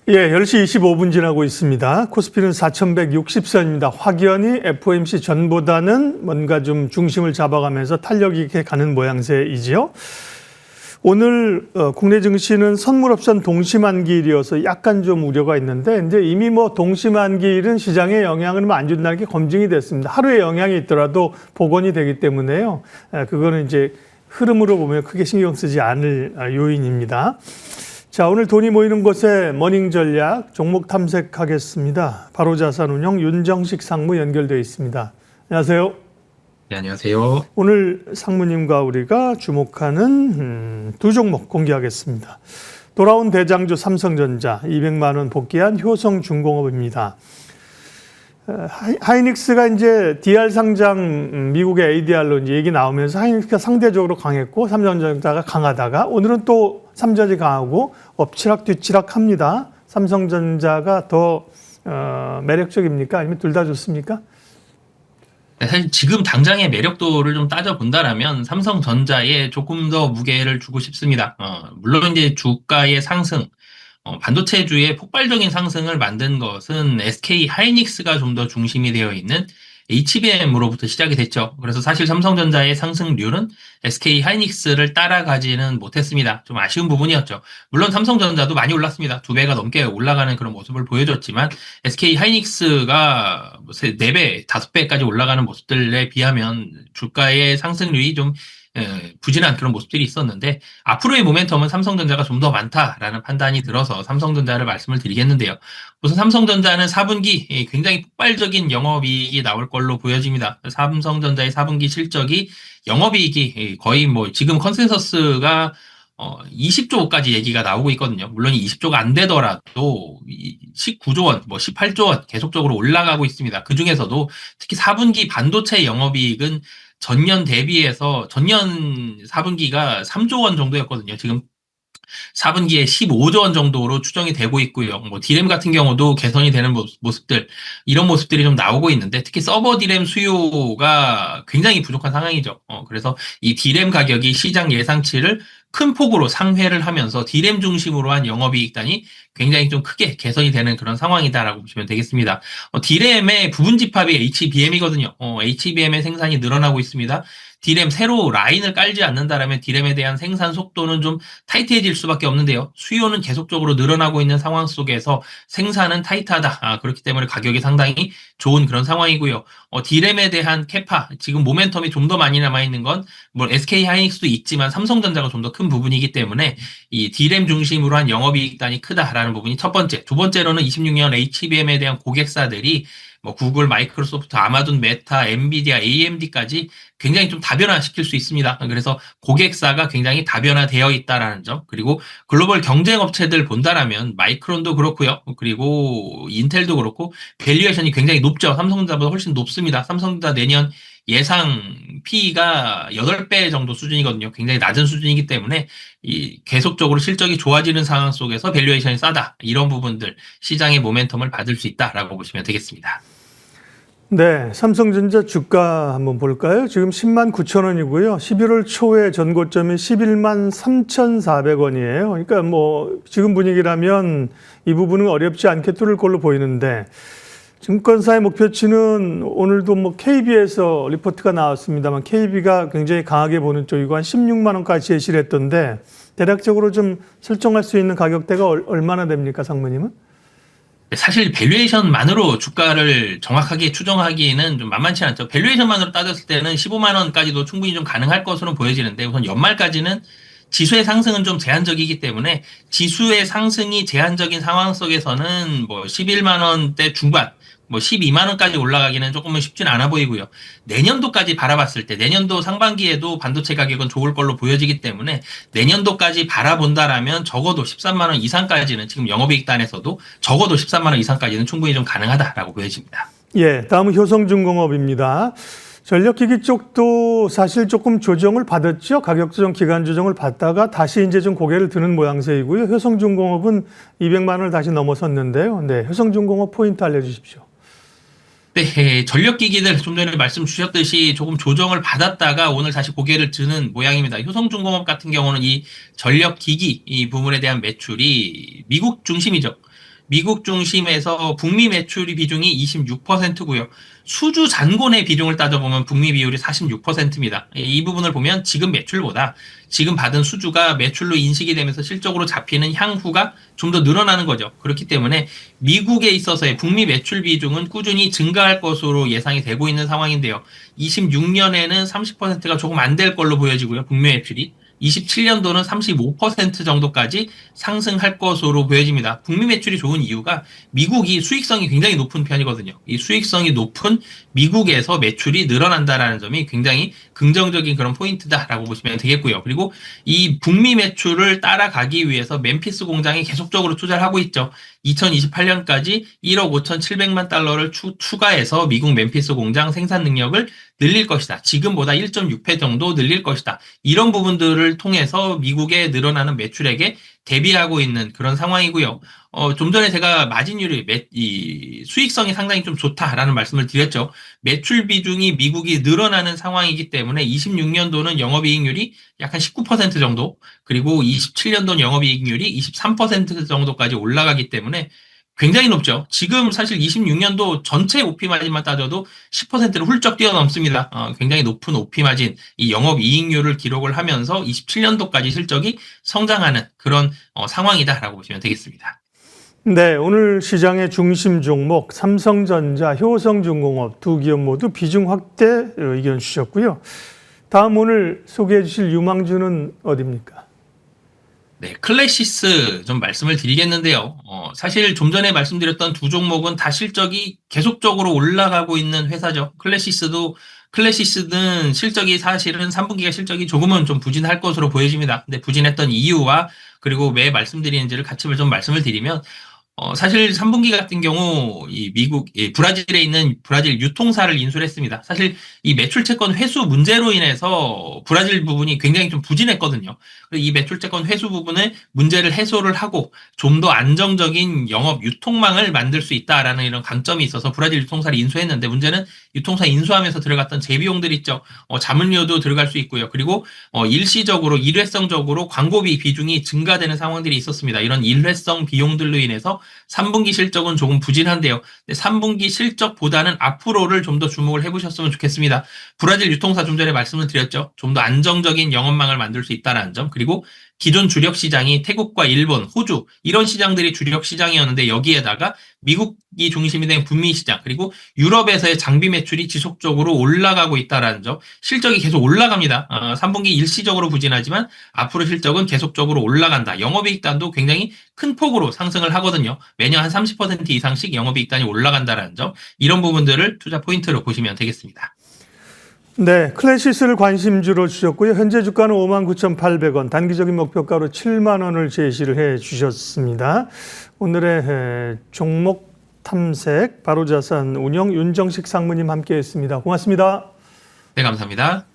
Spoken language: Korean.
예, 10시 25분 지나고 있습니다. 코스피는 4,160선입니다. 확연히 FOMC 전보다는 뭔가 좀 중심을 잡아가면서 탄력 있게 가는 모양새이지요. 오늘 국내 증시는 선물옵션 동시만기일이어서 약간 좀 우려가 있는데 이제 이미 뭐 동시만기일은 시장에 영향을 안 준다는 게 검증이 됐습니다. 하루에 영향이 있더라도 복원이 되기 때문에요. 그거는 이제 흐름으로 보면 크게 신경 쓰지 않을 요인입니다. 자, 오늘 돈이 모이는 곳에 머닝 전략 종목 탐색하겠습니다. 바로자산운용 윤정식 상무 연결되어 있습니다. 안녕하세요. 네, 안녕하세요. 오늘 상무님과 우리가 주목하는 두 종목 공개하겠습니다. 돌아온 대장주 삼성전자 200만 원 복귀한 효성중공업입니다. 하이닉스가 이제 DR 상장 미국의 ADR로 이제 얘기 나오면서 하이닉스가 상대적으로 강했고 삼성전자가 강하다가 오늘은 또 삼전이 강하고 엎치락 뒤치락 합니다. 삼성전자가 더 매력적입니까? 아니면 둘 다 좋습니까? 네, 사실 지금 당장의 매력도를 좀 따져본다라면 삼성전자에 조금 더 무게를 주고 싶습니다. 물론 이제 주가의 상승, 반도체주의 폭발적인 상승을 만든 것은 SK 하이닉스가 좀 더 중심이 되어 있는 HBM으로부터 시작이 됐죠. 그래서 사실 삼성전자의 상승률은 SK 하이닉스를 따라가지는 못했습니다. 좀 아쉬운 부분이었죠. 물론 삼성전자도 많이 올랐습니다. 2배가 넘게 올라가는 그런 모습을 보여줬지만 SK 하이닉스가 4배, 5배까지 올라가는 모습들에 비하면 주가의 상승률이 좀 부진한 그런 모습들이 있었는데 앞으로의 모멘텀은 삼성전자가 좀 더 많다라는 판단이 들어서 삼성전자를 말씀을 드리겠는데요. 우선 삼성전자는 4분기 굉장히 폭발적인 영업이익이 나올 걸로 보여집니다. 삼성전자의 4분기 실적이 영업이익이 거의 뭐 지금 컨센서스가 20조까지 얘기가 나오고 있거든요. 물론 20조가 안 되더라도 19조 원, 뭐 18조 원 계속적으로 올라가고 있습니다. 그 중에서도 특히 4분기 반도체 영업이익은 전년 대비해서 전년 4분기가 3조 원 정도였거든요. 지금 4분기에 15조 원 정도로 추정이 되고 있고요. 뭐 디램 같은 경우도 개선이 되는 모습들, 이런 모습들이 좀 나오고 있는데 특히 서버 디램 수요가 굉장히 부족한 상황이죠. 그래서 이 디램 가격이 시장 예상치를 큰 폭으로 상회를 하면서 디램 중심으로 한 영업이익단이 굉장히 좀 크게 개선이 되는 그런 상황이다라고 보시면 되겠습니다. 디램의 부분 집합이 HBM이거든요. HBM의 생산이 늘어나고 있습니다. 디램 새로 라인을 깔지 않는다라면 디램에 대한 생산 속도는 좀 타이트해질 수밖에 없는데요. 수요는 계속적으로 늘어나고 있는 상황 속에서 생산은 타이트하다. 그렇기 때문에 가격이 상당히 좋은 그런 상황이고요. 디램에 대한 캐파, 지금 모멘텀이 좀 더 많이 남아있는 건 뭐 SK 하이닉스도 있지만 삼성전자가 좀 더 큰 부분이기 때문에 이 디램 중심으로 한 영업이익단이 크다라는 부분이 첫 번째. 두 번째로는 26년 HBM에 대한 고객사들이 뭐 구글, 마이크로소프트, 아마존, 메타, 엔비디아, AMD까지 굉장히 좀 다변화시킬 수 있습니다. 그래서 고객사가 굉장히 다변화되어 있다라는 점, 그리고 글로벌 경쟁 업체들 본다라면 마이크론도 그렇고요. 그리고 인텔도 그렇고 밸류에이션이 굉장히 높죠. 삼성전자보다 훨씬 높습니다. 삼성전자 내년 예상 P가 8배 정도 수준이거든요. 굉장히 낮은 수준이기 때문에 계속적으로 실적이 좋아지는 상황 속에서 밸류에이션이 싸다. 이런 부분들 시장의 모멘텀을 받을 수 있다라고 보시면 되겠습니다. 네, 삼성전자 주가 한번 볼까요? 지금 10만 9천 원이고요. 11월 초에 전고점이 11만 3,400원이에요. 그러니까 뭐 지금 분위기라면 이 부분은 어렵지 않게 뚫을 걸로 보이는데 증권사의 목표치는 오늘도 뭐 KB에서 리포트가 나왔습니다만 KB가 굉장히 강하게 보는 쪽이고 한 16만 원까지 제시를 했던데 대략적으로 좀 설정할 수 있는 가격대가 얼마나 됩니까, 상무님은? 사실 밸류에이션만으로 주가를 정확하게 추정하기에는 좀 만만치 않죠. 밸류에이션만으로 따졌을 때는 15만 원까지도 충분히 좀 가능할 것으로 보여지는데 우선 연말까지는 지수의 상승은 좀 제한적이기 때문에 지수의 상승이 제한적인 상황 속에서는 뭐 11만 원대 중반, 뭐 12만 원까지 올라가기는 조금은 쉽진 않아 보이고요. 내년도까지 바라봤을 때 내년도 상반기에도 반도체 가격은 좋을 걸로 보여지기 때문에 내년도까지 바라본다라면 적어도 13만 원 이상까지는 지금 영업이익단에서도 적어도 13만 원 이상까지는 충분히 좀 가능하다라고 보여집니다. 예, 다음은 효성중공업입니다. 전력기기 쪽도 사실 조금 조정을 받았죠. 가격 조정, 기간 조정을 받다가 다시 이제 좀 고개를 드는 모양새이고요. 효성중공업은 200만 원을 다시 넘어섰는데요. 네, 효성중공업 포인트 알려주십시오. 네, 전력기기들 좀 전에 말씀 주셨듯이 조금 조정을 받았다가 오늘 다시 고개를 드는 모양입니다. 효성중공업 같은 경우는 이 전력기기 이 부분에 대한 매출이 미국 중심이죠. 미국 중심에서 북미 매출이 비중이 26%고요. 수주 잔고의 비중을 따져보면 북미 비율이 46%입니다. 이 부분을 보면 지금 매출보다 지금 받은 수주가 매출로 인식이 되면서 실적으로 잡히는 향후가 좀 더 늘어나는 거죠. 그렇기 때문에 미국에 있어서의 북미 매출 비중은 꾸준히 증가할 것으로 예상이 되고 있는 상황인데요. 26년에는 30%가 조금 안 될 걸로 보여지고요. 북미 매출이. 27년도는 35% 정도까지 상승할 것으로 보여집니다. 북미 매출이 좋은 이유가 미국이 수익성이 굉장히 높은 편이거든요. 이 수익성이 높은 미국에서 매출이 늘어난다라는 점이 굉장히 긍정적인 그런 포인트다라고 보시면 되겠고요. 그리고 이 북미 매출을 따라가기 위해서 멤피스 공장이 계속적으로 투자를 하고 있죠. 2028년까지 1억 5,700만 달러를 추가해서 미국 멤피스 공장 생산 능력을 늘릴 것이다. 지금보다 1.6배 정도 늘릴 것이다. 이런 부분들을 통해서 미국에 늘어나는 매출액에 대비하고 있는 그런 상황이고요. 좀 전에 제가 마진율이 이 수익성이 상당히 좀 좋다라는 말씀을 드렸죠. 매출 비중이 미국이 늘어나는 상황이기 때문에 26년도는 영업이익률이 약 한 19% 정도, 그리고 27년도는 영업이익률이 23% 정도까지 올라가기 때문에 굉장히 높죠. 지금 사실 26년도 전체 OP 마진만 따져도 10%를 훌쩍 뛰어넘습니다. 굉장히 높은 OP 마진, 이 영업이익률을 기록을 하면서 27년도까지 실적이 성장하는 그런 상황이다라고 보시면 되겠습니다. 네, 오늘 시장의 중심 종목 삼성전자, 효성중공업 두 기업 모두 비중 확대 의견 주셨고요. 다음 오늘 소개해 주실 유망주는 어디입니까? 네, 클래시스 좀 말씀을 드리겠는데요. 사실 좀 전에 말씀드렸던 두 종목은 다 실적이 계속적으로 올라가고 있는 회사죠. 클래시스는 실적이 사실은 3분기가 실적이 조금은 좀 부진할 것으로 보여집니다. 근데 부진했던 이유와 그리고 왜 말씀드리는지를 같이 좀 말씀을 드리면, 사실 3분기 같은 경우 이 브라질에 있는 브라질 유통사를 인수를 했습니다. 사실 이 매출채권 회수 문제로 인해서 브라질 부분이 굉장히 좀 부진했거든요. 이 매출채권 회수 부분의 문제를 해소를 하고 좀 더 안정적인 영업 유통망을 만들 수 있다라는 이런 강점이 있어서 브라질 유통사를 인수했는데, 문제는 유통사 인수하면서 들어갔던 재비용들 있죠. 자문료도 들어갈 수 있고요. 그리고 일시적으로 일회성적으로 광고비 비중이 증가되는 상황들이 있었습니다. 이런 일회성 비용들로 인해서 3분기 실적은 조금 부진한데요. 3분기 실적보다는 앞으로를 좀 더 주목을 해보셨으면 좋겠습니다. 브라질 유통사 좀 전에 말씀을 드렸죠. 좀 더 안정적인 영업망을 만들 수 있다는 점, 그리고 기존 주력 시장이 태국과 일본, 호주 이런 시장들이 주력 시장이었는데 여기에다가 미국이 중심이 된 북미 시장, 그리고 유럽에서의 장비 매출이 지속적으로 올라가고 있다는 점, 실적이 계속 올라갑니다. 3분기 일시적으로 부진하지만 앞으로 실적은 계속적으로 올라간다. 영업이익단도 굉장히 큰 폭으로 상승을 하거든요. 매년 한 30% 이상씩 영업이익단이 올라간다는 점, 이런 부분들을 투자 포인트로 보시면 되겠습니다. 네, 클래시스를 관심주로 주셨고요. 현재 주가는 59,800원, 단기적인 목표가로 7만 원을 제시를 해 주셨습니다. 오늘의 종목 탐색 바로자산 운영 윤정식 상무님 함께했습니다. 고맙습니다. 네, 감사합니다.